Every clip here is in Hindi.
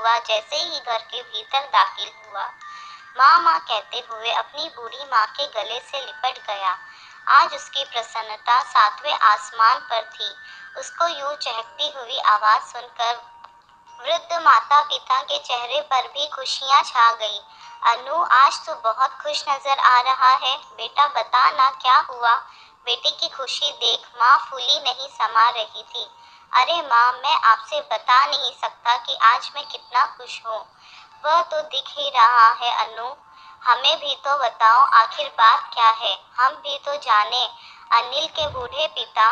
हुआ जैसे ही घर के भीतर दाखिल हुआ। माँ माँ कहते हुए अपनी बूढ़ी माँ के गले से लिपट गया। आज उसकी प्रसन्नता सातवें आसमान पर थी। उसको यूं चहकती हुई आवाज सुनकर वृद्ध माता पिता के चेहरे पर भी खुशियां छा गई। अनु, आज तो बहुत खुश नजर आ रहा है। बेटा बता ना क्या हुआ। बेटे की खुशी देख माँ फूली नहीं समा रही थी। अरे माँ, मैं आपसे बता नहीं सकता कि आज मैं कितना खुश हूँ। वह तो दिख ही रहा है अनु। हमें भी तो बताओ आखिर बात क्या है, हम भी तो जाने। अनिल के बूढ़े पिता,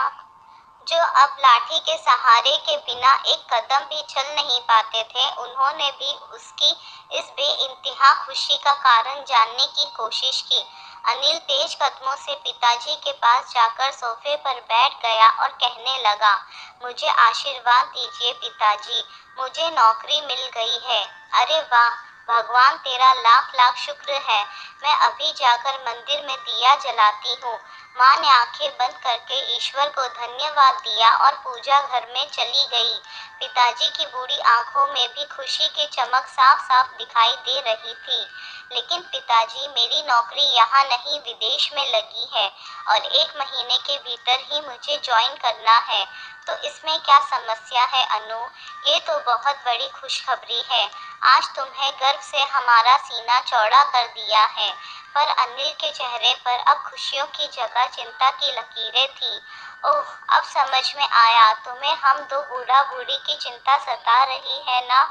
जो अब लाठी के सहारे के बिना एक कदम भी चल नहीं पाते थे, उन्होंने भी उसकी इस बेइंतहा खुशी का कारण जानने की कोशिश की। अनिल तेज कदमों से पिताजी के पास जाकर सोफे पर बैठ गया और कहने लगा, मुझे आशीर्वाद दीजिए पिताजी, मुझे नौकरी मिल गई है। अरे वाह, भगवान तेरा लाख लाख शुक्र है। मैं अभी जाकर मंदिर में दिया जलाती हूँ। माँ ने आंखें बंद करके ईश्वर को धन्यवाद दिया और पूजा घर में चली गई। पिताजी की बूढ़ी आंखों में भी खुशी की चमक साफ साफ दिखाई दे रही थी। लेकिन पिताजी, मेरी नौकरी यहाँ नहीं विदेश में लगी है और 1 महीने के भीतर ही मुझे ज्वाइन करना है। तो इसमें क्या समस्या है अनु? ये तो बहुत बड़ी खुशखबरी है। आज तुम्हें गर्व से हमारा सीना चौड़ा कर दिया है। पर अनिल के चेहरे पर अब खुशियों की जगह चिंता की लकीरें थी। ओह, अब समझ में आया, तुम्हें हम दो बूढ़ा बूढ़ी की चिंता सता रही है ना,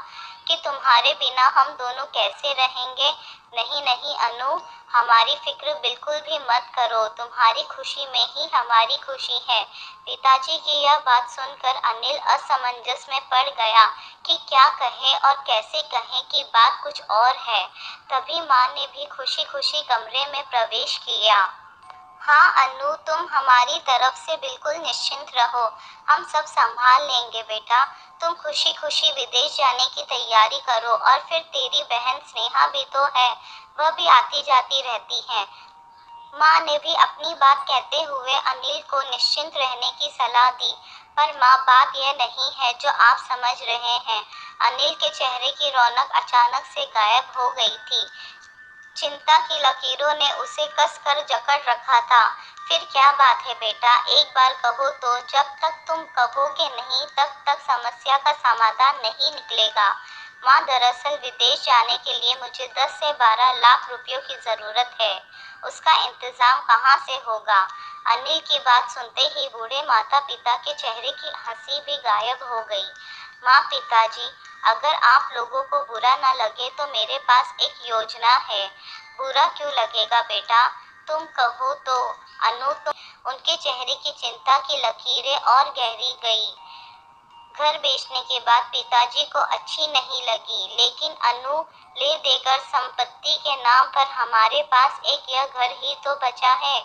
कि तुम्हारे बिना हम दोनों कैसे रहेंगे। नहीं नहीं अनु, हमारी फिक्र बिल्कुल भी मत करो, तुम्हारी खुशी में ही हमारी खुशी है। पिताजी की यह बात सुनकर अनिल असमंजस में पड़ गया कि क्या कहे और कैसे कहे कि बात कुछ और है। तभी माँ ने भी खुशी खुशी कमरे में प्रवेश किया। हाँ अनु, तुम हमारी तरफ से बिल्कुल निश्चिंत रहो, हम सब संभाल लेंगे बेटा। तुम खुशी खुशी विदेश जाने की तैयारी करो। और फिर तेरी बहन स्नेहा भी तो है, वह भी आती जाती रहती है। माँ ने भी अपनी बात कहते हुए अनिल को निश्चिंत रहने की सलाह दी। पर माँ, बात यह नहीं है जो आप समझ रहे हैं। अनिल के चेहरे की रौनक अचानक से गायब हो गई थी। चिंता की लकीरों ने उसे कस कर जकड़ रखा था। फिर क्या बात है बेटा, एक बार कहो तो। जब तक तुम कहोगे नहीं तब तक समस्या का समाधान नहीं निकलेगा। माँ, दरअसल विदेश जाने के लिए मुझे 10 से 12 लाख रुपयों की जरूरत है। उसका इंतजाम कहाँ से होगा? अनिल की बात सुनते ही बूढ़े माता पिता के चेहरे की हंसी भी गायब हो गई। माँ, पिताजी, अगर आप लोगों को बुरा न लगे तो मेरे पास एक योजना है। बुरा क्यों लगेगा बेटा, तुम कहो तो। अनु, उनके चेहरे की चिंता की लकीरें और गहरी गई। घर बेचने के बाद पिताजी को अच्छी नहीं लगी, लेकिन अनु, ले देकर संपत्ति के नाम पर हमारे पास एक यह घर ही तो बचा है।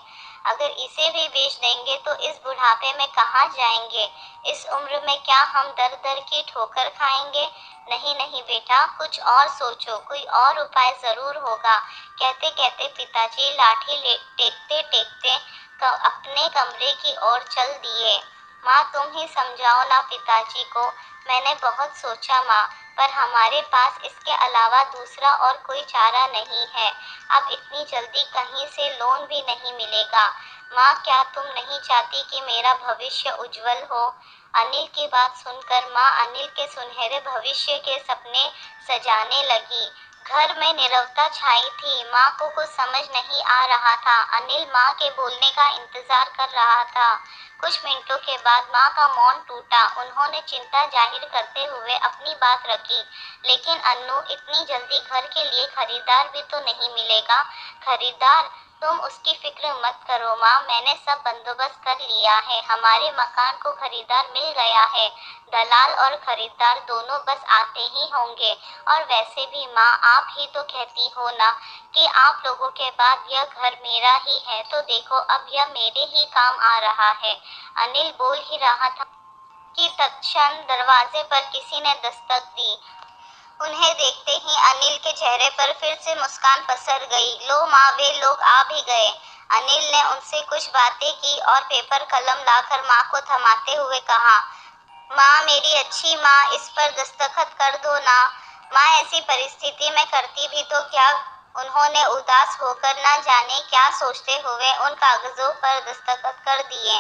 अगर इसे भी बेच देंगे तो इस बुढ़ापे में कहाँ जाएंगे? इस उम्र में क्या हम दर दर की ठोकर खाएंगे? नहीं नहीं बेटा, कुछ और सोचो, कोई और उपाय जरूर होगा। कहते कहते पिताजी लाठी ले टेकते टेकते अपने कमरे की ओर चल दिए। माँ, तुम ही समझाओ ना पिताजी को। मैंने बहुत सोचा माँ, पर हमारे पास इसके अलावा दूसरा और कोई चारा नहीं है। अब इतनी जल्दी कहीं से लोन भी नहीं मिलेगा। माँ, क्या तुम नहीं चाहती कि मेरा भविष्य उज्जवल हो? अनिल की बात सुनकर माँ अनिल के सुनहरे भविष्य के सपने सजाने लगी। घर में नीरवता छाई थी। माँ को कुछ समझ नहीं आ रहा था। अनिल माँ के बोलने का इंतजार कर रहा था। कुछ मिनटों के बाद माँ का मौन टूटा। उन्होंने चिंता जाहिर करते हुए अपनी बात रखी, लेकिन अन्नू, इतनी जल्दी घर के लिए खरीदार भी तो नहीं मिलेगा। खरीदार? तुम उसकी फिक्र मत करो माँ, मैंने सब बंदोबस्त कर लिया है। हमारे मकान को खरीदार मिल गया है। दलाल और खरीदार दोनों बस आते ही होंगे। और वैसे भी माँ, आप ही तो कहती हो ना कि आप लोगों के बाद यह घर मेरा ही है, तो देखो अब यह मेरे ही काम आ रहा है। अनिल बोल ही रहा था कि तत्क्षण दरवाजे पर किसी ने दस्तक दी। उन्हें देखते ही अनिल के चेहरे पर फिर से मुस्कान पसर गई। लो माँ, वे लोग आ भी गए। अनिल ने उनसे कुछ बातें की और पेपर कलम लाकर माँ को थमाते हुए कहा, माँ, मेरी अच्छी माँ, इस पर दस्तखत कर दो ना। माँ ऐसी परिस्थिति में करती भी तो क्या। उन्होंने उदास होकर न जाने क्या सोचते हुए उन कागजों पर दस्तखत कर दिए।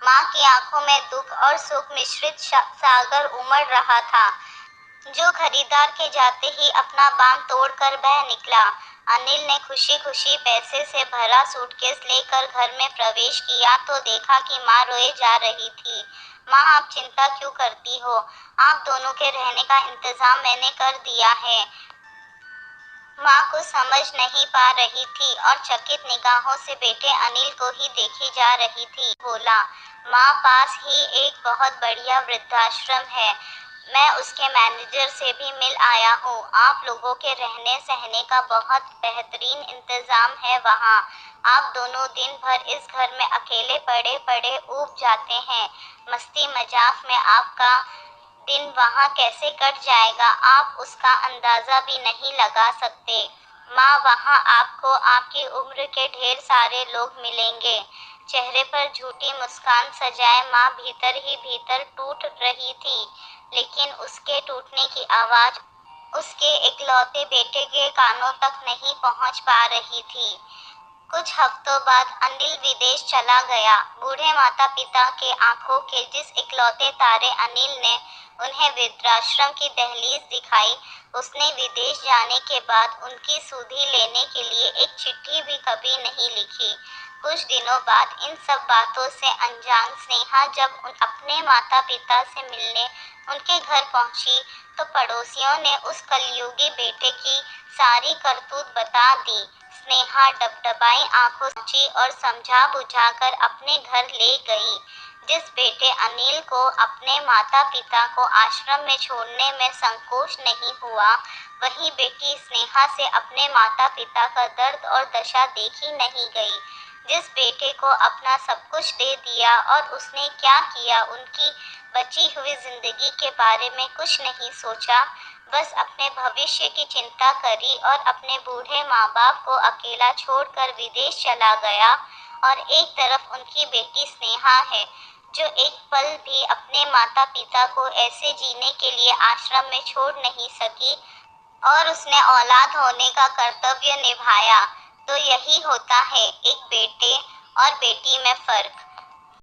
माँ की आंखों में दुख और सुख मिश्रित सागर उमड़ रहा था, जो खरीदार के जाते ही अपना बांध तोड़कर बह निकला। अनिल ने खुशी खुशी पैसे से भरा सूटकेस लेकर घर में प्रवेश किया तो देखा कि माँ रोए जा रही थी। माँ, आप चिंता क्यों करती हो? आप दोनों के रहने का इंतजाम मैंने कर दिया है। माँ कुछ समझ नहीं पा रही थी और चकित निगाहों से बेटे अनिल को ही देखी जा रही थी। बोला, माँ, पास ही एक बहुत बढ़िया वृद्धाश्रम है, मैं उसके मैनेजर से भी मिल आया हूँ। आप लोगों के रहने सहने का बहुत बेहतरीन इंतजाम है वहाँ। आप दोनों दिन भर इस घर में अकेले पड़े पड़े ऊब जाते हैं। मस्ती मजाक में आपका दिन वहाँ कैसे कट जाएगा, आप उसका अंदाजा भी नहीं लगा सकते। माँ, वहाँ आपको आपकी उम्र के ढेर सारे लोग मिलेंगे। चेहरे पर झूठी मुस्कान सजाए माँ भीतर ही भीतर टूट रही थी, लेकिन उसके टूटने की आवाज उसके इकलौते बेटे के कानों तक नहीं पहुँच पा रही थी। कुछ हफ्तों बाद अनिल विदेश चला गया। बूढ़े माता पिता के आंखों के जिस इकलौते तारे अनिल ने उन्हें वृद्धाश्रम की दहलीज दिखाई, उसने विदेश जाने के बाद उनकी सुधि लेने के लिए एक चिट्ठी भी कभी नहीं लिखी। कुछ दिनों बाद इन सब बातों से अनजान स्नेहा जब अपने माता पिता से मिलने उनके घर पहुंची तो पड़ोसियों ने उस कलयुगी बेटे की सारी करतूत बता दी। स्नेहा डबडबाई आंखों से और समझा बुझाकर अपने घर ले गई। जिस बेटे अनिल को अपने माता पिता को आश्रम में छोड़ने में संकोच नहीं हुआ, वही बेटी स्नेहा से अपने माता पिता का दर्द और दशा देखी नहीं गई। जिस बेटे को अपना सब कुछ दे दिया और उसने क्या किया, उनकी बची हुई जिंदगी के बारे में कुछ नहीं सोचा, बस अपने भविष्य की चिंता करी और अपने बूढ़े माँ बाप को अकेला छोड़कर विदेश चला गया। और एक तरफ उनकी बेटी स्नेहा है, जो एक पल भी अपने माता पिता को ऐसे जीने के लिए आश्रम में छोड़ नहीं सकी और उसने औलाद होने का कर्तव्य निभाया। तो यही होता है एक बेटे और बेटी में फर्क।